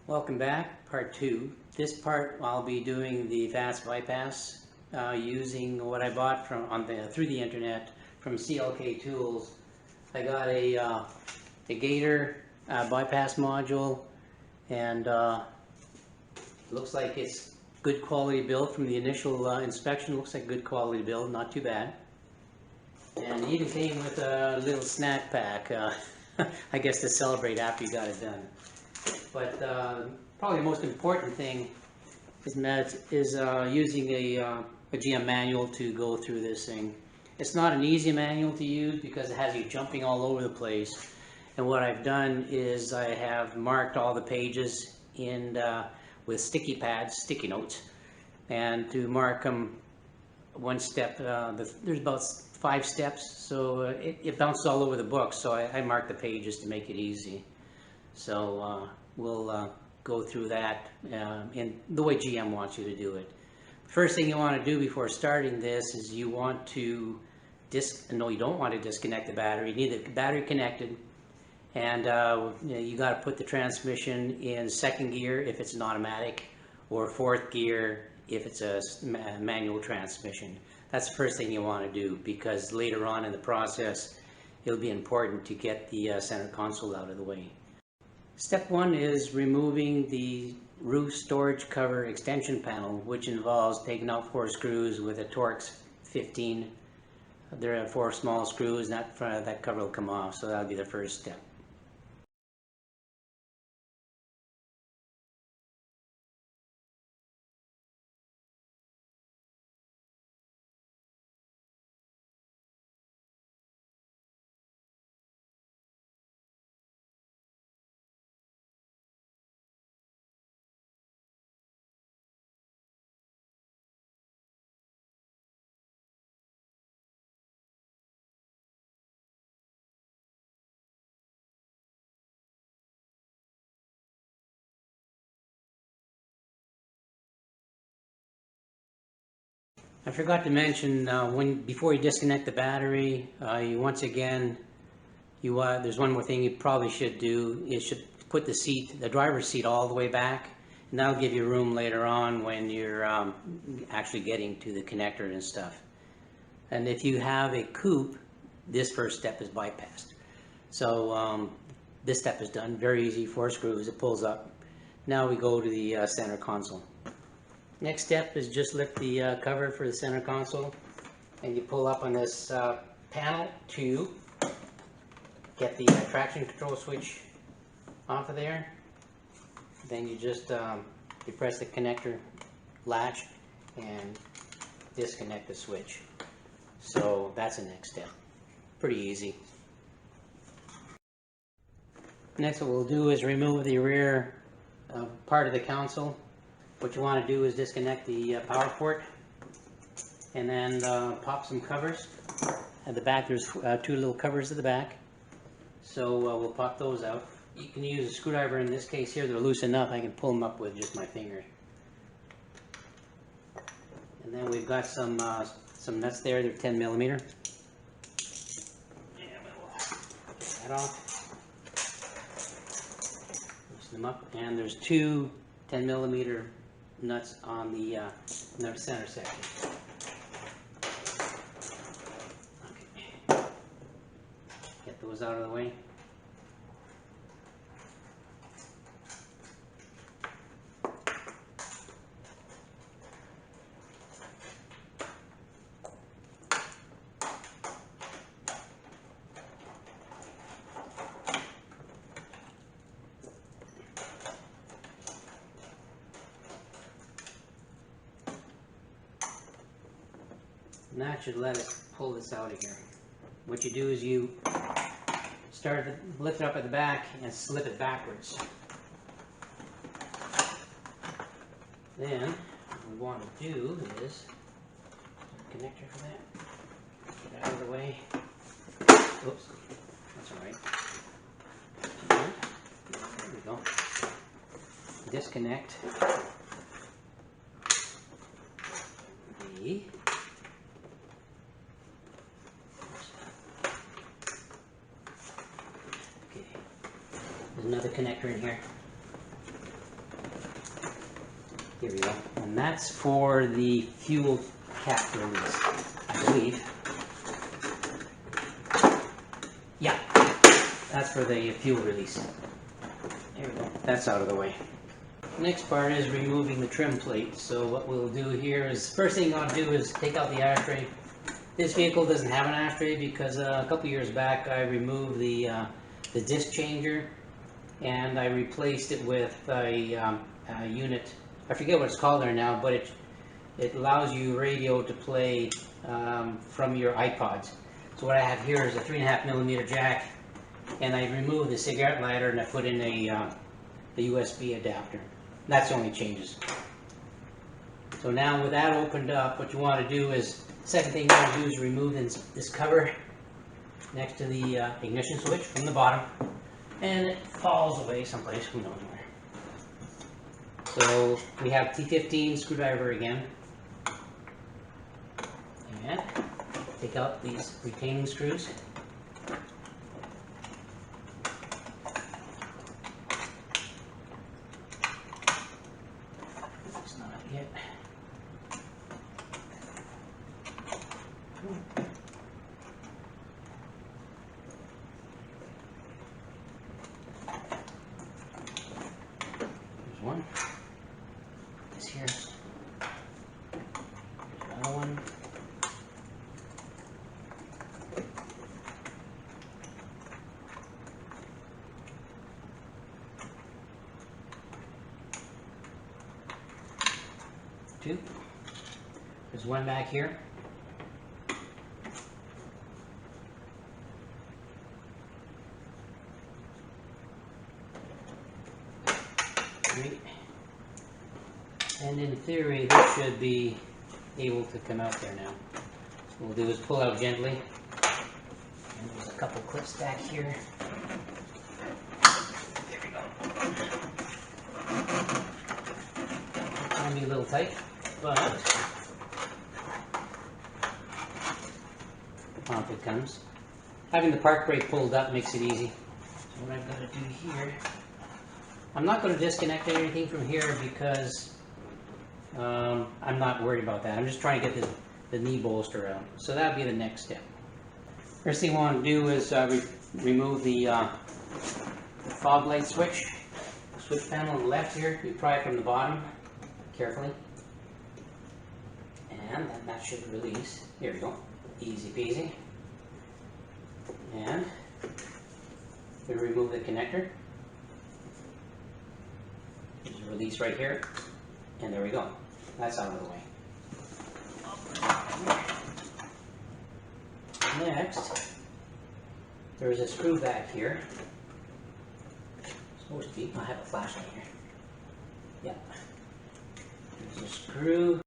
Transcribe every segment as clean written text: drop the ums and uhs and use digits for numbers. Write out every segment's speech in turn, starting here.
Welcome back, part 2. This part I'll be doing the VATS bypass using what I bought through the internet from CLK Tools. I got a Gator bypass module, and looks like it's good quality build from the initial inspection. Looks like good quality build, not too bad. And it even came with a little snack pack, I guess to celebrate after you got it done. But probably the most important thing is using a GM manual to go through this thing. It's not an easy manual to use because it has you jumping all over the place. And what I've done is I have marked all the pages with sticky pads, sticky notes, and to mark them one step. There's about 5 steps, so it bounces all over the book. So I mark the pages to make it easy. So we'll go through that in the way GM wants you to do it. First thing you want to do before starting this is you want to you don't want to disconnect the battery. You need the battery connected, and you got to put the transmission in 2nd gear if it's an automatic, or 4th gear if it's a manual transmission. That's the first thing you want to do, because later on in the process it'll be important to get the center console out of the way. Step 1 is removing the roof storage cover extension panel, which involves taking out 4 screws with a Torx 15. There are 4 small screws, and that cover will come off, so that'll be the first step. I forgot to mention, before you disconnect the battery, there's one more thing you probably should do. You should put the driver's seat all the way back, and that'll give you room later on when you're actually getting to the connector and stuff. And if you have a coupe, this first step is bypassed. So this step is done, very easy, 4 screws, it pulls up. Now we go to the center console. Next step is just lift the cover for the center console, and you pull up on this panel to get the traction control switch off of there. Then you just you press the connector latch and disconnect the switch. So that's the next step. Pretty easy. Next, what we'll do is remove the rear part of the console. What you want to do is disconnect the power port, and then pop some covers. At the back there's 2 little covers at the back, so we'll pop those out. You can use a screwdriver. In this case here, they're loose enough I can pull them up with just my finger. And then we've got some nuts there. They're 10 millimeter. And we'll take that off, loosen them up, and there's 2 10 millimeter nuts on the center section. Okay. Get those out of the way. And that should let us pull this out of here. What you do is you lift it up at the back and slip it backwards. Then what we want to do is connector for that. Get it out of the way. Oops, that's all right. There we go. Disconnect the There's another connector in here. Here we go. And that's for the fuel cap release, I believe. Yeah, that's for the fuel release. There we go. That's out of the way. Next part is removing the trim plate. So what we'll do here is, first thing I'll do is take out the ashtray. This vehicle doesn't have an ashtray because a couple years back I removed the disc changer and I replaced it with a unit. I forget what it's called there now, but it allows you radio to play from your iPods. So what I have here is a 3.5mm jack, and I removed the cigarette lighter and I put in the USB adapter. That's the only changes. So now with that opened up, what you want to do is, second thing you want to do is remove this cover next to the ignition switch from the bottom, and it falls away someplace, who knows where. So we have T15 screwdriver again, and take out these retaining screws. It's not yet. There's one. This here. There's another one. Two. There's one back here. Three. And in theory, this should be able to come out there now. What we'll do is pull out gently. And there's a couple clips back here. There we go. Might be a little tight, but off it comes. Having the park brake pulled up makes it easy. So what I've got to do here, I'm not going to disconnect anything from here because I'm not worried about that. I'm just trying to get the knee bolster out. So that'll be the next step. First thing I want to do is remove the fog light switch. The switch panel on the left here. You pry it from the bottom carefully. And that should release. Here we go. Easy peasy. And we remove the connector. There's a release right here. And there we go. That's out of the way. Next, there's a screw back here. Supposed to be. I have a flashlight here. Yeah. There's a screw.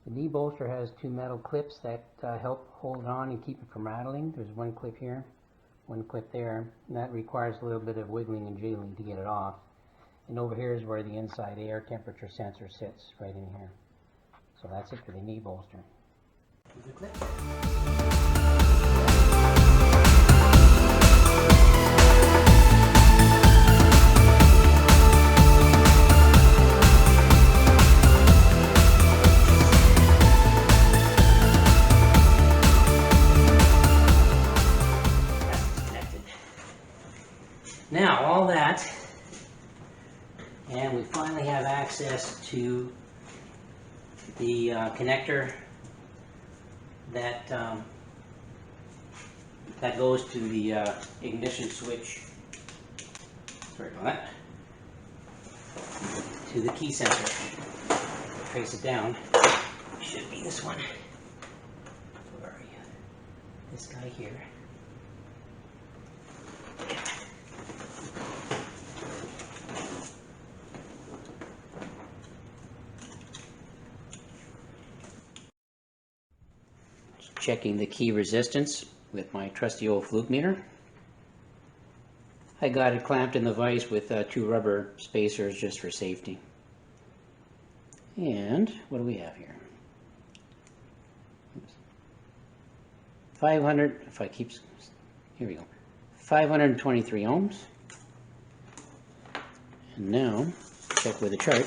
The knee bolster has two metal clips that help hold it on and keep it from rattling. There's one clip here, one clip there, and that requires a little bit of wiggling and jiggling to get it off. And over here is where the inside air temperature sensor sits, right in here. So that's it for the knee bolster. The clip. Now, all that, and we finally have access to the connector that that goes to the ignition switch. Sorry about that. To the key sensor. Trace it down. this one. Where are you? This guy here. Checking the key resistance with my trusty old fluke meter. I got it clamped in the vise with 2 rubber spacers just for safety. And what do we have here? 500, if I keep, here we go, 523 ohms. And now, check with the chart.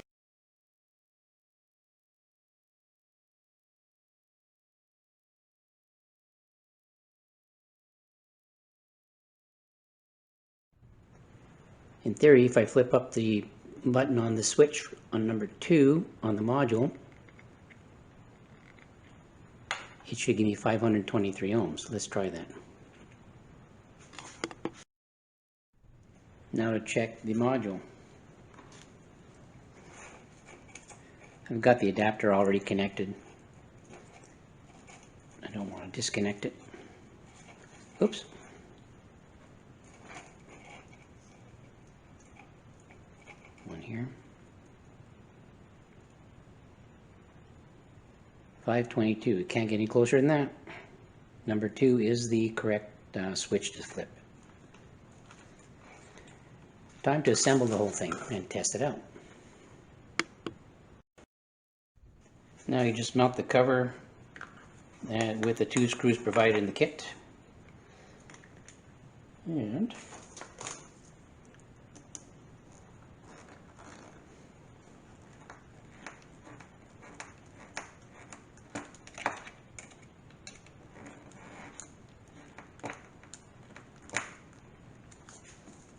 In theory, if I flip up the button on the switch on number 2 on the module, it should give me 523 ohms. Let's try that. Now to check the module. I've got the adapter already connected. I don't want to disconnect it. Oops. One here. 522. It can't get any closer than that. Number 2 is the correct switch to flip. Time to assemble the whole thing and test it out. Now you just mount the cover with the 2 screws provided in the kit. And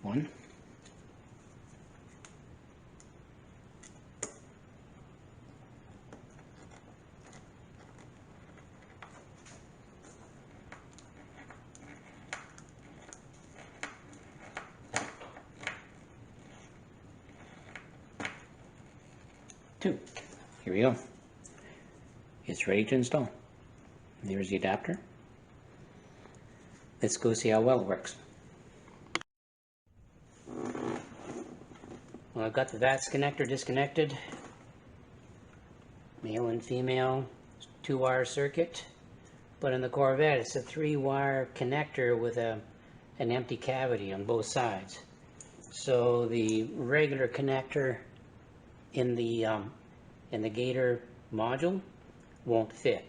one. Two. Here we go. It's ready to install. There's the adapter. Let's go see how well it works. Well, I've got the VATS connector disconnected. Male and female 2-wire circuit. But in the Corvette, it's a 3-wire connector with an empty cavity on both sides. So the regular connector in the Gator module won't fit.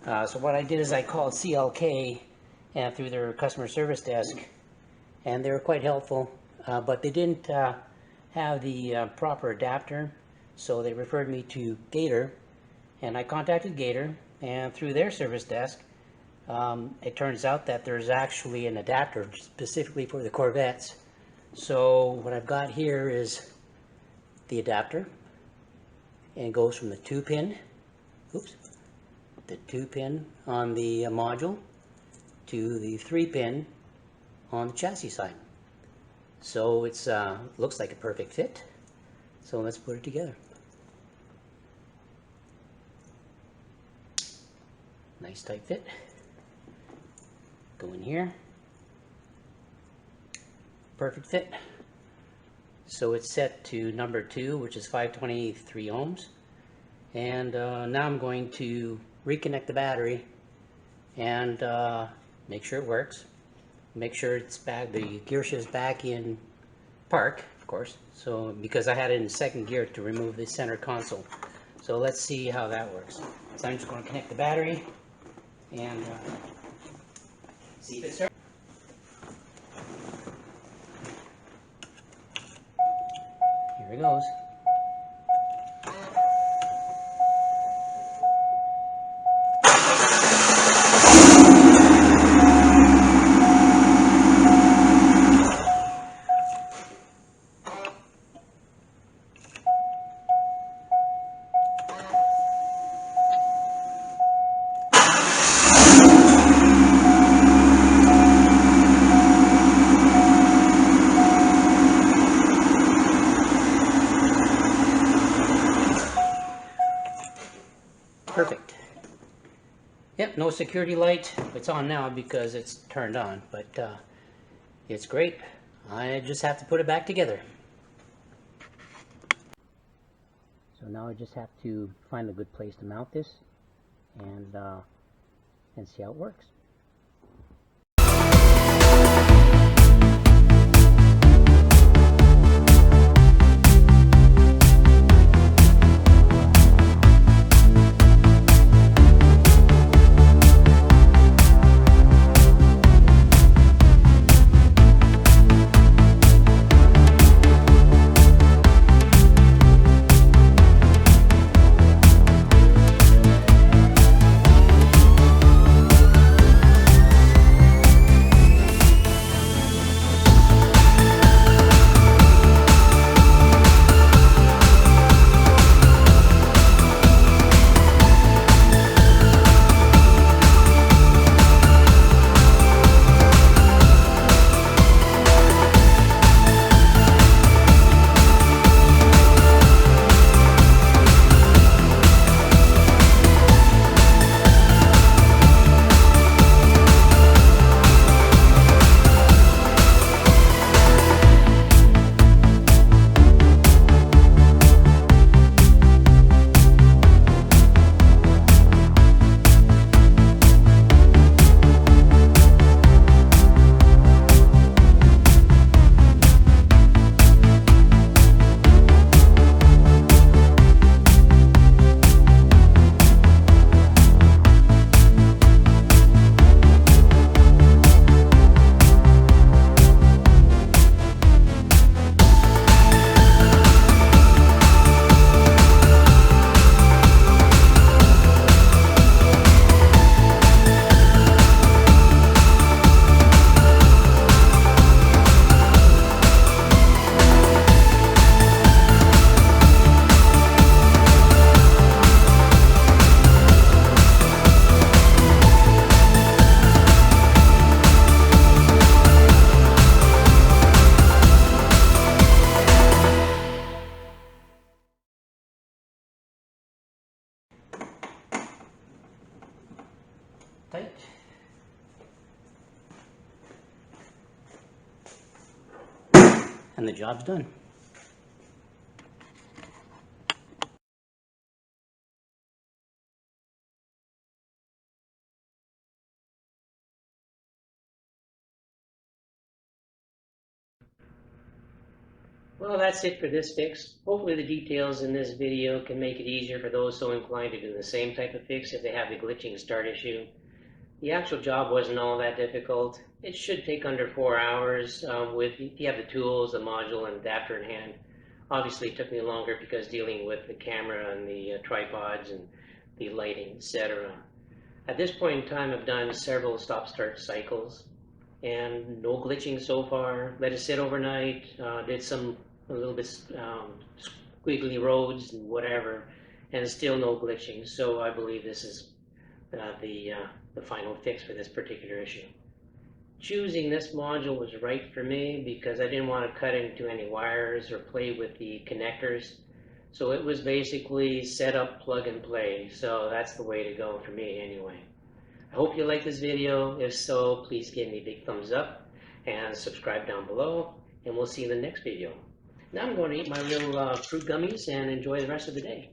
So what I did is I called CLK through their customer service desk, and they were quite helpful, but they didn't have the proper adapter, so they referred me to Gator, and I contacted Gator, and through their service desk, it turns out that there's actually an adapter specifically for the Corvettes. So what I've got here is the adapter, and it goes from the 2-pin, the 2-pin on the module to the 3-pin on the chassis side. So it's looks like a perfect fit. So let's put it together. Nice tight fit. Go in here. Perfect fit. So it's set to number 2, which is 523 ohms. And now I'm going to reconnect the battery and make sure it works. Make sure it's back, the gear shift's back in park, of course. So because I had it in 2nd gear to remove the center console. So let's see how that works. So I'm just going to connect the battery and see if it starts. Here it goes. no security light. It's on now because it's turned on, but it's great. I just have to put it back together. So now I just have to find a good place to mount this and see how it works. Tight. And the job's done. Well, that's it for this fix. Hopefully the details in this video can make it easier for those so inclined to do the same type of fix if they have the glitching start issue. The actual job wasn't all that difficult. It should take under 4 hours if you have the tools, the module, and adapter in hand. Obviously it took me longer because dealing with the camera and the tripods and the lighting, etc. At this point in time I've done several stop-start cycles and no glitching so far. Let it sit overnight, did a little bit squiggly roads and whatever, and still no glitching. So I believe this is the final fix for this particular issue. Choosing this module was right for me because I didn't want to cut into any wires or play with the connectors. So it was basically set up, plug and play. So that's the way to go for me anyway. I hope you like this video. If so, please give me a big thumbs up and subscribe down below, and we'll see you in the next video. Now I'm going to eat my little fruit gummies and enjoy the rest of the day.